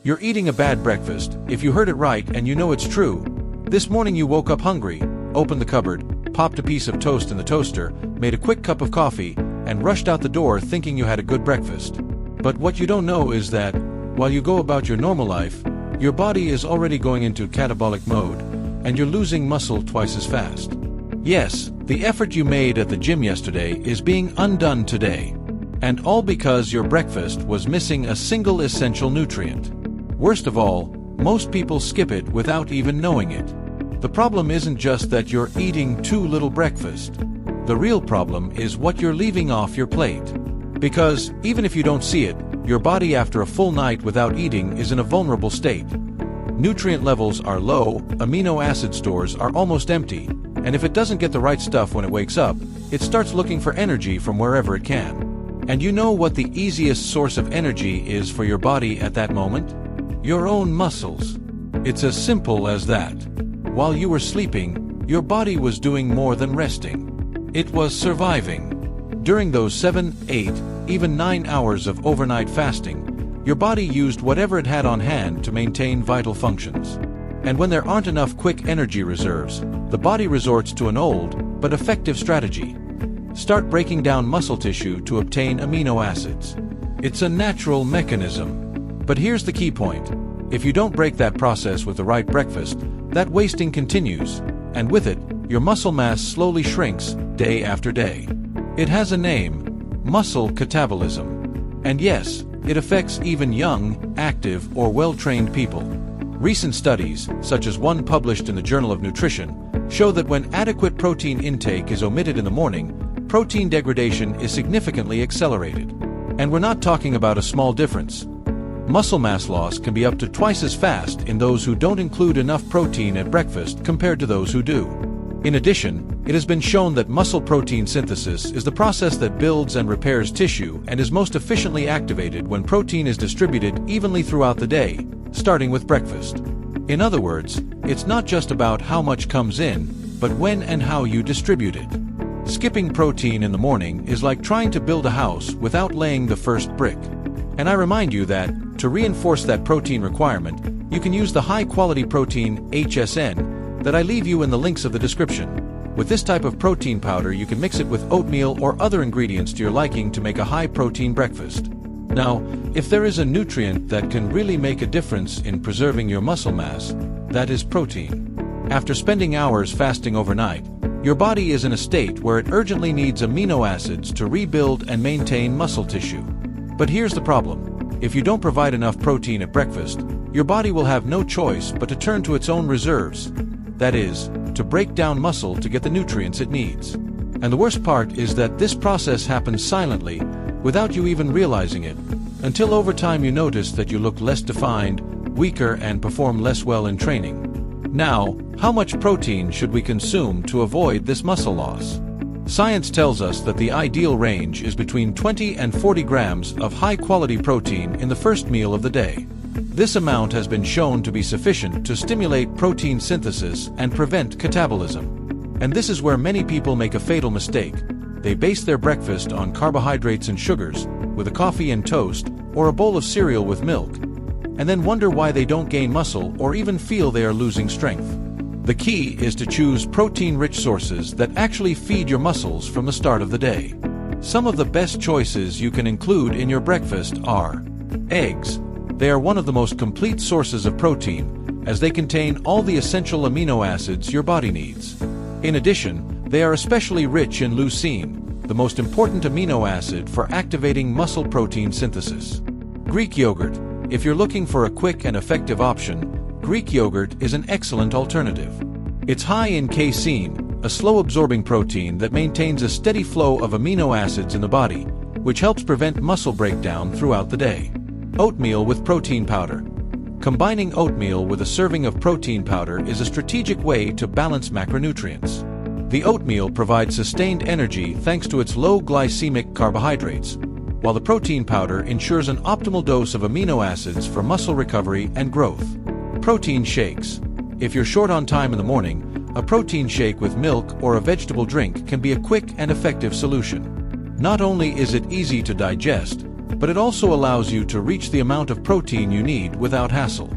You're eating a bad breakfast, if you heard it right and you know it's true. This morning you woke up hungry, opened the cupboard, popped a piece of toast in the toaster, made a quick cup of coffee, and rushed out the door thinking you had a good breakfast. But what you don't know is that, while you go about your normal life, your body is already going into catabolic mode, and you're losing muscle twice as fast. Yes, the effort you made at the gym yesterday is being undone today. And all because your breakfast was missing a single essential nutrient. Worst of all, most people skip it without even knowing it. The problem isn't just that you're eating too little breakfast. The real problem is what you're leaving off your plate. Because, even if you don't see it, your body after a full night without eating is in a vulnerable state. Nutrient levels are low, amino acid stores are almost empty, and if it doesn't get the right stuff when it wakes up, it starts looking for energy from wherever it can. And you know what the easiest source of energy is for your body at that moment? Your own muscles. It's as simple as that. While you were sleeping, your body was doing more than resting. It was surviving. During those 7, 8, even 9 hours of overnight fasting, your body used whatever it had on hand to maintain vital functions. And when there aren't enough quick energy reserves, the body resorts to an old, but effective strategy. Start breaking down muscle tissue to obtain amino acids. It's a natural mechanism. But here's the key point. If you don't break that process with the right breakfast, that wasting continues, and with it, your muscle mass slowly shrinks day after day. It has a name: muscle catabolism. And yes, it affects even young, active, or well-trained people. Recent studies, such as one published in the Journal of Nutrition, show that when adequate protein intake is omitted in the morning, protein degradation is significantly accelerated. And we're not talking about a small difference. Muscle mass loss can be up to twice as fast in those who don't include enough protein at breakfast compared to those who do. In addition, it has been shown that muscle protein synthesis is the process that builds and repairs tissue and is most efficiently activated when protein is distributed evenly throughout the day, starting with breakfast. In other words, it's not just about how much comes in, but when and how you distribute it. Skipping protein in the morning is like trying to build a house without laying the first brick. And I remind you that, to reinforce that protein requirement, you can use the high-quality protein HSN that I leave you in the links of the description. With this type of protein powder, you can mix it with oatmeal or other ingredients to your liking to make a high-protein breakfast. Now, if there is a nutrient that can really make a difference in preserving your muscle mass, that is protein. After spending hours fasting overnight, your body is in a state where it urgently needs amino acids to rebuild and maintain muscle tissue. But here's the problem. If you don't provide enough protein at breakfast, your body will have no choice but to turn to its own reserves. That is, to break down muscle to get the nutrients it needs. And the worst part is that this process happens silently, without you even realizing it, until over time you notice that you look less defined, weaker, and perform less well in training. Now, how much protein should we consume to avoid this muscle loss? Science tells us that the ideal range is between 20 and 40 grams of high-quality protein in the first meal of the day. This amount has been shown to be sufficient to stimulate protein synthesis and prevent catabolism. And this is where many people make a fatal mistake. They base their breakfast on carbohydrates and sugars, with a coffee and toast, or a bowl of cereal with milk, and then wonder why they don't gain muscle or even feel they are losing strength. The key is to choose protein-rich sources that actually feed your muscles from the start of the day. Some of the best choices you can include in your breakfast are eggs. They are one of the most complete sources of protein, as they contain all the essential amino acids your body needs. In addition, they are especially rich in leucine, the most important amino acid for activating muscle protein synthesis. Greek yogurt. If you're looking for a quick and effective option, Greek yogurt is an excellent alternative. It's high in casein, a slow-absorbing protein that maintains a steady flow of amino acids in the body, which helps prevent muscle breakdown throughout the day. Oatmeal with protein powder. Combining oatmeal with a serving of protein powder is a strategic way to balance macronutrients. The oatmeal provides sustained energy thanks to its low glycemic carbohydrates, while the protein powder ensures an optimal dose of amino acids for muscle recovery and growth. Protein shakes. If you're short on time in the morning, a protein shake with milk or a vegetable drink can be a quick and effective solution. Not only is it easy to digest, but it also allows you to reach the amount of protein you need without hassle.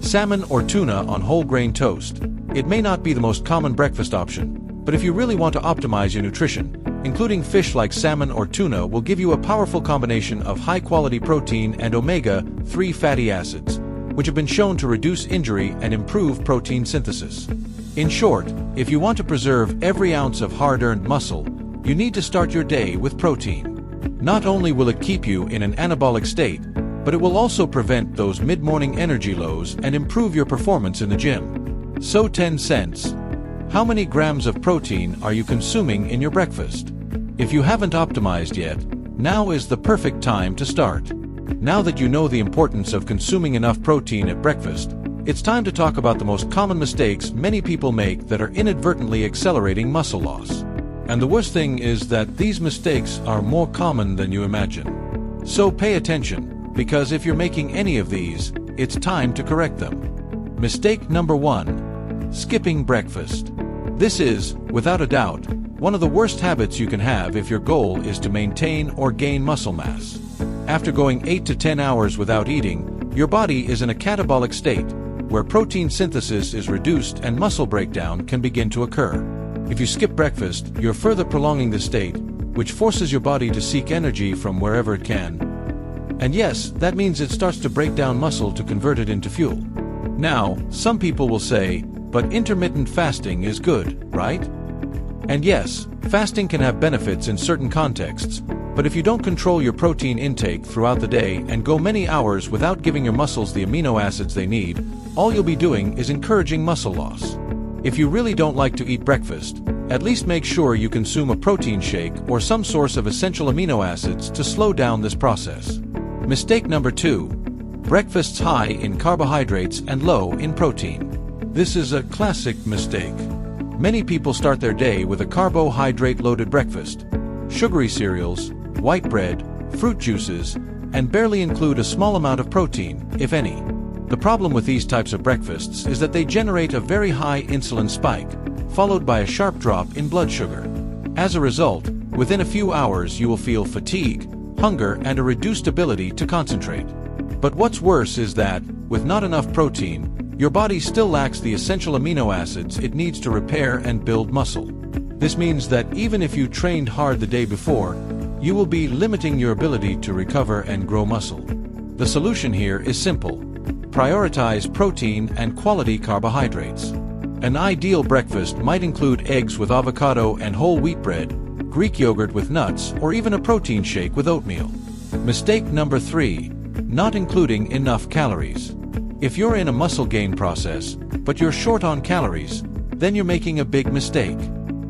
Salmon or tuna on whole grain toast. It may not be the most common breakfast option, but if you really want to optimize your nutrition, including fish like salmon or tuna will give you a powerful combination of high-quality protein and omega-3 fatty acids, which have been shown to reduce injury and improve protein synthesis. In short, if you want to preserve every ounce of hard-earned muscle, you need to start your day with protein. Not only will it keep you in an anabolic state, but it will also prevent those mid-morning energy lows and improve your performance in the gym. So 10 cents. How many grams of protein are you consuming in your breakfast? If you haven't optimized yet, now is the perfect time to start. Now that you know the importance of consuming enough protein at breakfast, it's time to talk about the most common mistakes many people make that are inadvertently accelerating muscle loss. And the worst thing is that these mistakes are more common than you imagine. So pay attention, because if you're making any of these, it's time to correct them. Mistake number 1. Skipping breakfast. This is, without a doubt, one of the worst habits you can have if your goal is to maintain or gain muscle mass. After going 8 to 10 hours without eating, your body is in a catabolic state, where protein synthesis is reduced and muscle breakdown can begin to occur. If you skip breakfast, you're further prolonging this state, which forces your body to seek energy from wherever it can. And yes, that means it starts to break down muscle to convert it into fuel. Now, some people will say, but intermittent fasting is good, right? And yes, fasting can have benefits in certain contexts, but if you don't control your protein intake throughout the day and go many hours without giving your muscles the amino acids they need, all you'll be doing is encouraging muscle loss. If you really don't like to eat breakfast, at least make sure you consume a protein shake or some source of essential amino acids to slow down this process. Mistake number 2. Breakfasts high in carbohydrates and low in protein. This is a classic mistake. Many people start their day with a carbohydrate-loaded breakfast. Sugary cereals, white bread, fruit juices, and barely include a small amount of protein, if any. The problem with these types of breakfasts is that they generate a very high insulin spike, followed by a sharp drop in blood sugar. As a result, within a few hours you will feel fatigue, hunger, and a reduced ability to concentrate. But what's worse is that, with not enough protein, your body still lacks the essential amino acids it needs to repair and build muscle. This means that even if you trained hard the day before, you will be limiting your ability to recover and grow muscle. The solution here is simple. Prioritize protein and quality carbohydrates. An ideal breakfast might include eggs with avocado and whole wheat bread, Greek yogurt with nuts, or even a protein shake with oatmeal. Mistake number 3. Not including enough calories. If you're in a muscle gain process, but you're short on calories, then you're making a big mistake.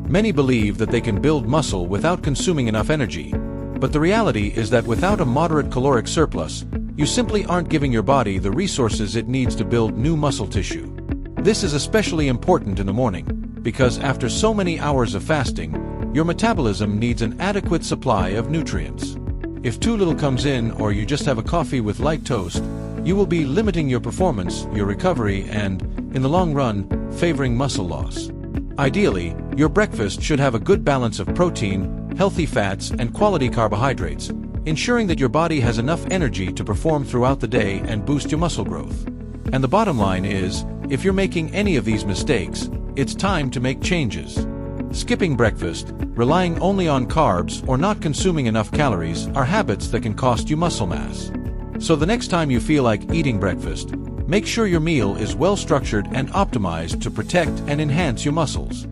Many believe that they can build muscle without consuming enough energy, but the reality is that without a moderate caloric surplus, you simply aren't giving your body the resources it needs to build new muscle tissue. This is especially important in the morning, because after so many hours of fasting, your metabolism needs an adequate supply of nutrients. If too little comes in or you just have a coffee with light toast, you will be limiting your performance, your recovery, and, in the long run, favoring muscle loss. Ideally, your breakfast should have a good balance of protein, healthy fats, and quality carbohydrates, ensuring that your body has enough energy to perform throughout the day and boost your muscle growth. And the bottom line is, if you're making any of these mistakes, it's time to make changes. Skipping breakfast, relying only on carbs, or not consuming enough calories are habits that can cost you muscle mass. So the next time you feel like eating breakfast, make sure your meal is well structured and optimized to protect and enhance your muscles.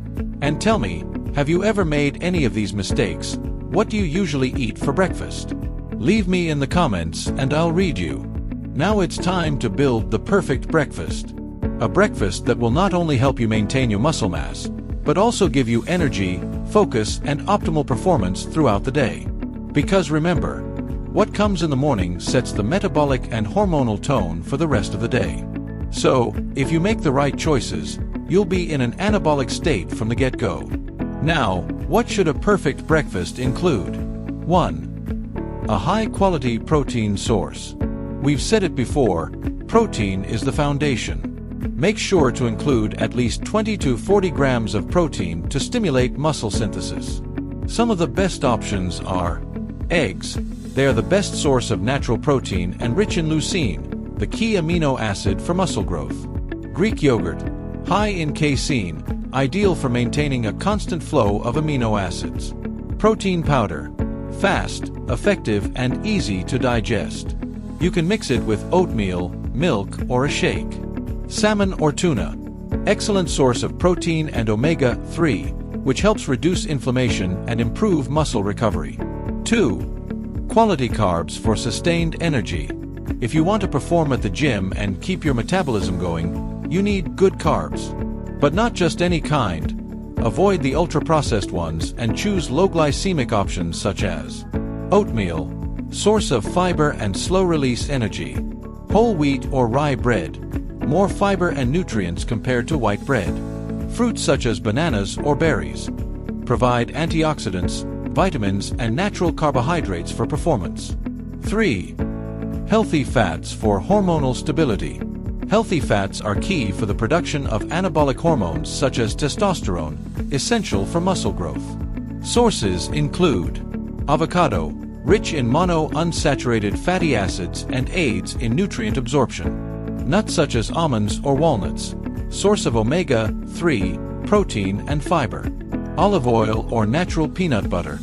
And tell me, have you ever made any of these mistakes? What do you usually eat for breakfast? Leave me in the comments and I'll read you. Now it's time to build the perfect breakfast. A breakfast that will not only help you maintain your muscle mass, but also give you energy, focus, and optimal performance throughout the day. Because remember, what comes in the morning sets the metabolic and hormonal tone for the rest of the day. So, if you make the right choices, you'll be in an anabolic state from the get-go. Now, what should a perfect breakfast include? 1. A high-quality protein source. We've said it before, protein is the foundation. Make sure to include at least 20 to 40 grams of protein to stimulate muscle synthesis. Some of the best options are eggs. They are the best source of natural protein and rich in leucine, the key amino acid for muscle growth. Greek yogurt, high in casein, ideal for maintaining a constant flow of amino acids. Protein powder, fast, effective, and easy to digest. You can mix it with oatmeal, milk, or a shake. Salmon or tuna, excellent source of protein and omega-3, which helps reduce inflammation and improve muscle recovery. 2. Quality carbs for sustained energy. If you want to perform at the gym and keep your metabolism going, you need good carbs. But not just any kind. Avoid the ultra-processed ones and choose low-glycemic options such as oatmeal, source of fiber and slow-release energy. Whole wheat or rye bread, more fiber and nutrients compared to white bread. Fruits such as bananas or berries provide antioxidants, vitamins, and natural carbohydrates for performance. 3. Healthy fats for hormonal stability. Healthy fats are key for the production of anabolic hormones such as testosterone, essential for muscle growth. Sources include avocado, rich in monounsaturated fatty acids and aids in nutrient absorption. Nuts such as almonds or walnuts, source of omega-3, protein, and fiber. Olive oil or natural peanut butter,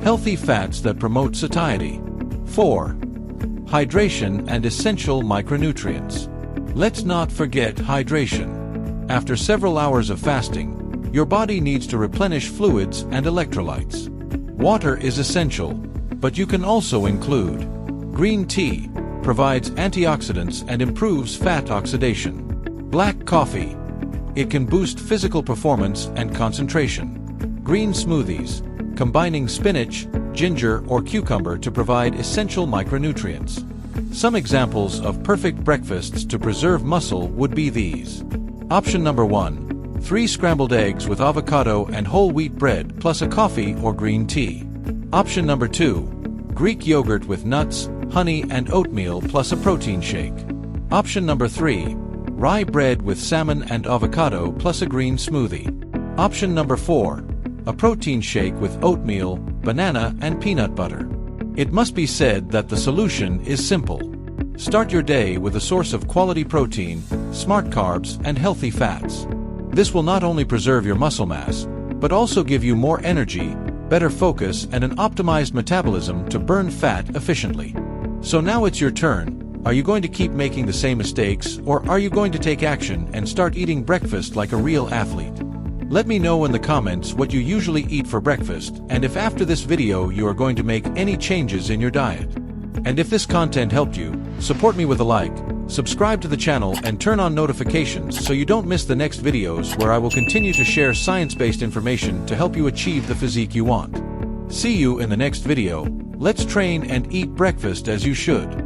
healthy fats that promote satiety. 4. Hydration and essential micronutrients. Let's not forget hydration. After several hours of fasting, your body needs to replenish fluids and electrolytes. Water is essential, but you can also include green tea, provides antioxidants and improves fat oxidation. Black coffee, it can boost physical performance and concentration. Green smoothies, combining spinach, ginger, or cucumber to provide essential micronutrients. Some examples of perfect breakfasts to preserve muscle would be these. Option number 1. 3 scrambled eggs with avocado and whole wheat bread plus a coffee or green tea. Option number 2. Greek yogurt with nuts, honey, and oatmeal plus a protein shake. Option number 3. Rye bread with salmon and avocado plus a green smoothie. Option number 4. A protein shake with oatmeal, banana, and peanut butter. It must be said that the solution is simple. Start your day with a source of quality protein, smart carbs, and healthy fats. This will not only preserve your muscle mass, but also give you more energy, better focus, and an optimized metabolism to burn fat efficiently. So now it's your turn. Are you going to keep making the same mistakes, or are you going to take action and start eating breakfast like a real athlete? Let me know in the comments what you usually eat for breakfast, and if after this video you are going to make any changes in your diet. And if this content helped you, support me with a like, subscribe to the channel, and turn on notifications so you don't miss the next videos where I will continue to share science-based information to help you achieve the physique you want. See you in the next video. Let's train and eat breakfast as you should.